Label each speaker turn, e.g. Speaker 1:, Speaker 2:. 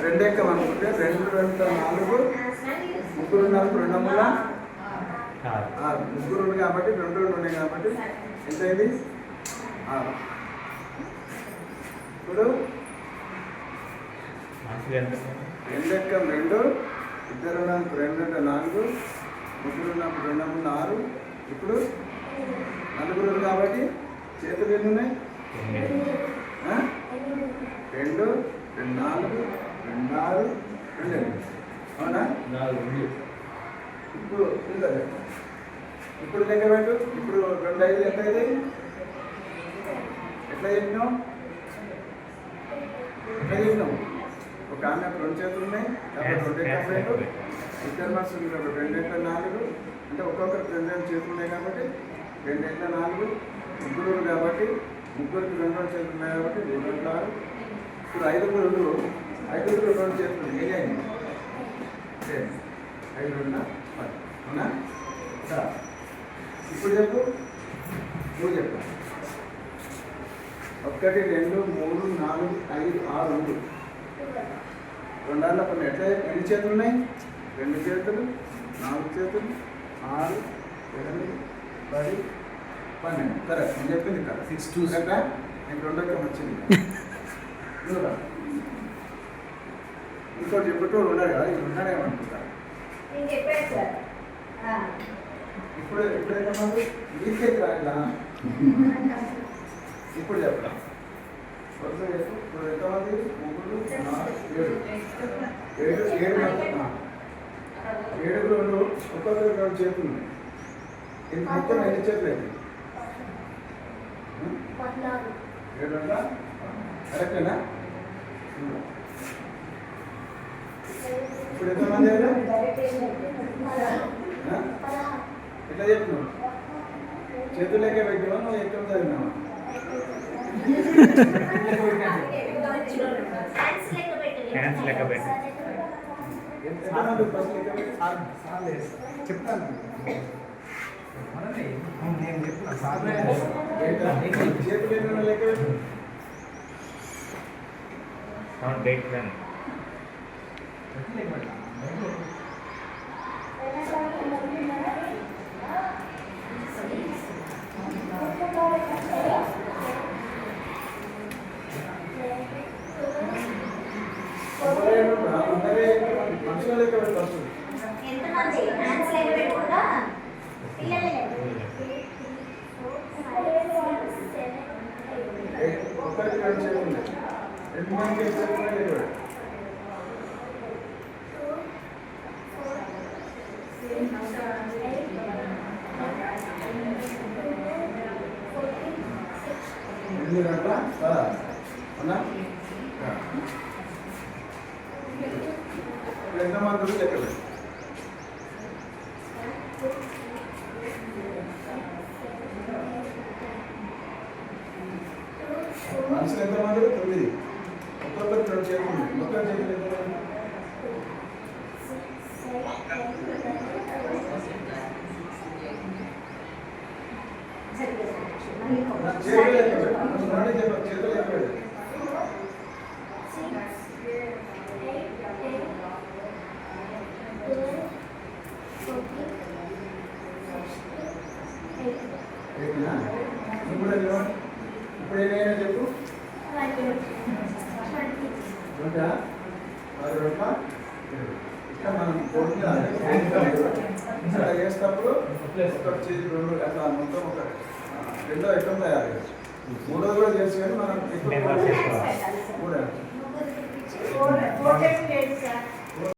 Speaker 1: రెండు ఎక్కం అనుకుంటే 2 2 4 ముగ్గురు ఉన్నారు 2 మూల 6 ముగ్గురు ఉంది కాబట్టి 2 2 ఉన్నాయి కాబట్టి ఎంత అయింది 6. ఇప్పుడు 2 ఎక్కం 2 ఇద్దరు ఉన్నప్పుడు 2 2 4 ముగ్గురు ఉన్నప్పుడు 2 3 6. ఇప్పుడు నలుగురు కాబట్టి చేతులు ఎన్ని ఉన్నాయి 2 2 4 2 6 2 8 అవునా 4. ఇప్పుడు లెక్క పెట్టు. ఇప్పుడు 2 5 ఎంత అయితే ఎట్లా చెప్పినావు ఒక ఆమె 2 చేతులు ఉన్నాయి కాబట్టి 2 ఎక్కం 2 ఇద్దరు మనసు 2 ఎక్కం 4 అంటే ఒక్కొక్కరు 2 2 చేతులు ఉన్నాయి కాబట్టి 2 ఎక్కం 4 ముగ్గురు కాబట్టి ముగ్గురికి 2 2 చేతులు ఉన్నాయి కాబట్టి 2 2 6. ఇప్పుడు 5 2 చేతులు ఏం అయింది 5 2 10 అవునా. ఇప్పుడు చెప్పు నువ్వు చెప్పు 1 2 3 4 5 6 ఉంది. 2 ఆర్ల కొన్ని ఎట్లా ఎన్ని చేతులు ఉన్నాయి 2 చేతులు 4 చేతులు 6 7 10 12 కరెక్ట్ నేను చెప్పింది కదా 6 2 కరెక్టా. నీకు 2 ఎక్కం వచ్చింది. ఇంకోటి చెప్పేటోడు ఉన్నాడు కదా ఇది ఉన్నాడేమనుకుంటా. ఇప్పుడు ఎప్పుడైతే మీకేకి రాయలా ఇప్పుడు చెప్పరా వరుస చెప్పు. ఇప్పుడు ఎంతమంది 3 4 7 ఒక్కొక్కరు 2 చేతులు ఉన్నాయి. ఇది మొత్తం ఎన్ని చేతులు అయింది 7 కరెక్టేనా. ఇప్పుడు ఎంతమంది అయినా ఎట్లా చెప్పినావు చేతులు లెక్క పెట్టినా నువ్వు ఎక్కడ చదివినావా
Speaker 2: చెప్తాను నేను
Speaker 1: చేతులు ఎక్కడ లెక్క పెట్టు మనుషుల లెక్క పెట్టు. ఒక్కరికి 2 చేతులు ఉన్నాయి. 2 మందికి చేతులు లెక్క పెట్టు. ఎన్ని గంటల అవునా. ఎంతమంది లెక్క పెట్టు. మనుషులు ఎంతమంది 9 ఒక్కొక్కరు 2 చేతులు ఉన్నాయి. మొత్తం చేతులు ఎంతమంది చేతులు లెక్క పెట్టు. చేతులు లెక్క పెట్టు. ఇప్పుడు ఏమైనా చెప్పు 2 ఇక్కడ మనం ఇక్కడ వేసేటప్పుడు 1 చేతి 2 అట్లా మొత్తం ఒక 2 ఎక్కం తయారు చేయొచ్చు. 3వ కూడా చేసి కానీ మనం